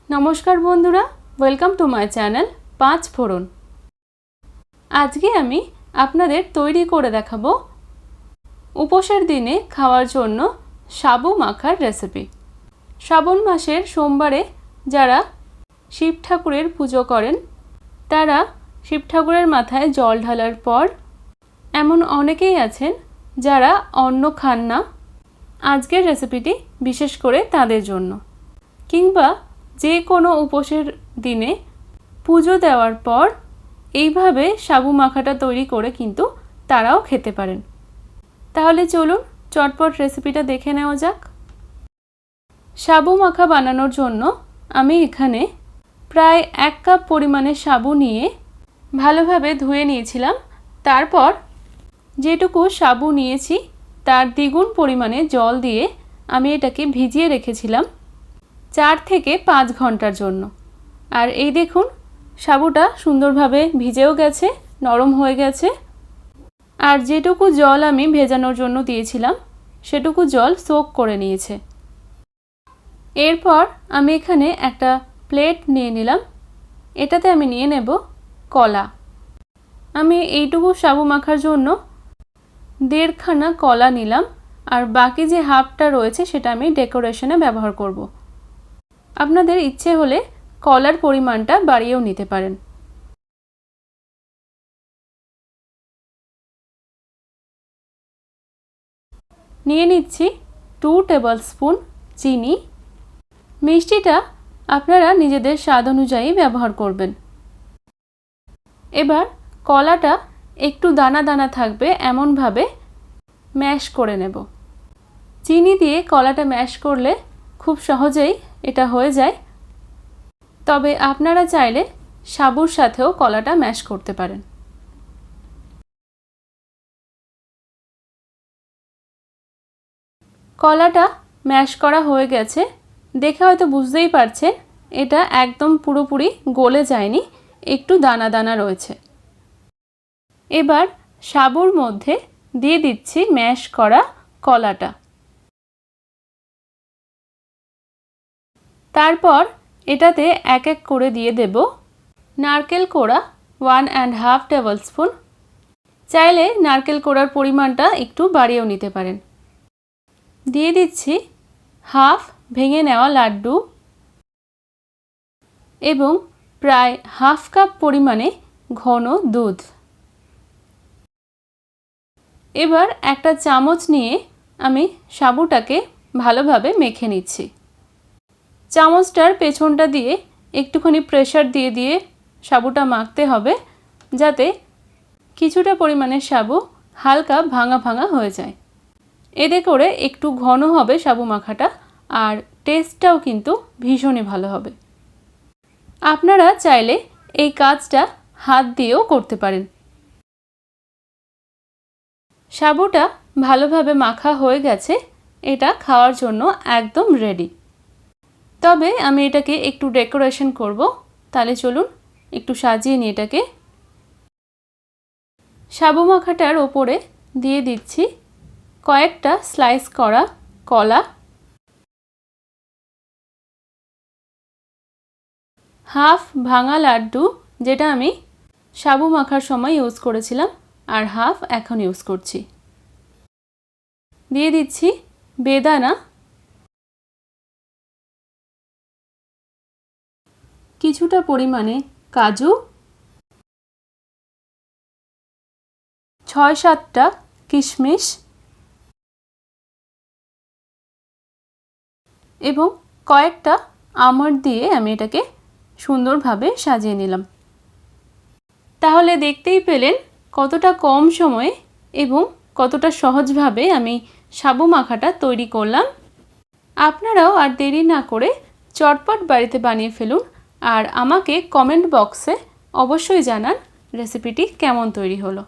নমস্কার বন্ধুরা, welcome to my channel পাঁচ ফোড়ন। আজকে আমি আপনাদের তৈরি করে দেখাবো উপোসের দিনে খাওয়ার জন্য সাবু মাখার রেসিপি। শ্রাবণ মাসের সোমবারে যারা শিব ঠাকুরের পুজো করেন তারা শিব ঠাকুরের মাথায় জল ঢালার পর এমন অনেকেই আছেন যারা অন্ন খান না। আজকের রেসিপিটি বিশেষ করে তাদের জন্য, কিংবা যে কোনো উপোসের দিনে পুজো দেওয়ার পর এইভাবে সাবু মাখাটা তৈরি করে কিন্তু তারাও খেতে পারেন। তাহলে চলুন চটপট রেসিপিটা দেখে নেওয়া যাক। সাবু মাখা বানানোর জন্য আমি এখানে প্রায় 1 কাপ পরিমাণে সাবু নিয়ে ভালোভাবে ধুয়ে নিয়েছিলাম। তারপর যেটুকু সাবু নিয়েছি তার দ্বিগুণ পরিমাণে জল দিয়ে আমি এটাকে ভিজিয়ে রেখেছিলাম 4 থেকে 5 ঘন্টার জন্য। আর এই দেখুন, সাবুটা সুন্দরভাবে ভিজেও গেছে, নরম হয়ে গেছে। আর যেটুকু জল আমি ভেজানোর জন্য দিয়েছিলাম সেটুকু জল সোক করে নিয়েছে। এরপর আমি এখানে একটা প্লেট নিয়ে নিলাম। এটাতে আমি নিয়ে নেব কলা। আমি এইটুকু সাবু মাখার জন্য 1.5 খানা কলা নিলাম, আর বাকি যে হাফটা রয়েছে সেটা আমি ডেকোরেশনে ব্যবহার করব। আপনাদের ইচ্ছে হলে কলার পরিমাণটা বাড়িয়েও নিতে পারেন। নিয়ে নিচ্ছি 2 টেবিলস্পুন চিনি। মিষ্টিটা আপনারা নিজেদের স্বাদ অনুযায়ী ব্যবহার করবেন। এবার কলাটা একটু দানা দানা থাকবে এমনভাবে ম্যাশ করে নেব। চিনি দিয়ে কলাটা ম্যাশ করলে খুব সহজেই এটা হয়ে যায়, তবে আপনারা চাইলে সাবুর সাথেও কলাটা ম্যাশ করতে পারেন। কলাটা ম্যাশ করা হয়ে গেছে, দেখে হয়তো বুঝতেই পারছেন এটা একদম পুরোপুরি গলে যায়নি, একটু দানা দানা রয়েছে। এবার সাবুর মধ্যে দিয়ে দিচ্ছি ম্যাশ করা কলাটা। তারপর এটাতে এক এক করে দিয়ে দেব নারকেল কোড়া 1.5 টেবিলস্পুন। চাইলে নারকেল কোড়ার পরিমাণটা একটু বাড়িয়েও নিতে পারেন। দিয়ে দিচ্ছি হাফ ভেঙে নেওয়া লাড্ডু এবং প্রায় হাফ কাপ পরিমাণে ঘন দুধ। এবার একটা চামচ নিয়ে আমি সাবুটাকে ভালোভাবে মেখে নিচ্ছি। চামচটার পেছনটা দিয়ে একটুখানি প্রেসার দিয়ে দিয়ে সাবুটা মাখতে হবে, যাতে কিছুটা পরিমাণে সাবু হালকা ভাঙা ভাঙা হয়ে যায়। এতে করে একটু ঘন হবে সাবু মাখাটা, আর টেস্টটাও কিন্তু ভীষণই ভালো হবে। আপনারা চাইলে এই কাজটা হাত দিয়েও করতে পারেন। সাবুটা ভালোভাবে মাখা হয়ে গেছে, এটা খাওয়ার জন্য একদম রেডি। তবে আমি এটাকে একটু ডেকোরেশন করব, তাহলে চলুন একটু সাজিয়ে নিই এটাকে। সাবু মাখাটার ওপরে দিয়ে দিচ্ছি কয়েকটা স্লাইস করা কলা, হাফ ভাঙা লাড্ডু যেটা আমি সাবু মাখার সময় ইউজ করেছিলাম, আর হাফ এখন ইউজ করছি। দিয়ে দিচ্ছি বেদানা, কিছুটা পরিমাণে কাজু, 6-7টা কিশমিশ এবং কয়েকটা আমন্ড দিয়ে আমি এটাকে সুন্দরভাবে সাজিয়ে নিলাম। তাহলে দেখতেই পেলেন কতটা কম সময়ে এবং কতটা সহজভাবে আমি সাবু মাখাটা তৈরি করলাম। আপনারাও আর দেরি না করে চটপট বাড়িতে বানিয়ে ফেলুন, আর আমাকে কমেন্ট বক্সে অবশ্যই জানান রেসিপিটি কেমন তৈরি হলো।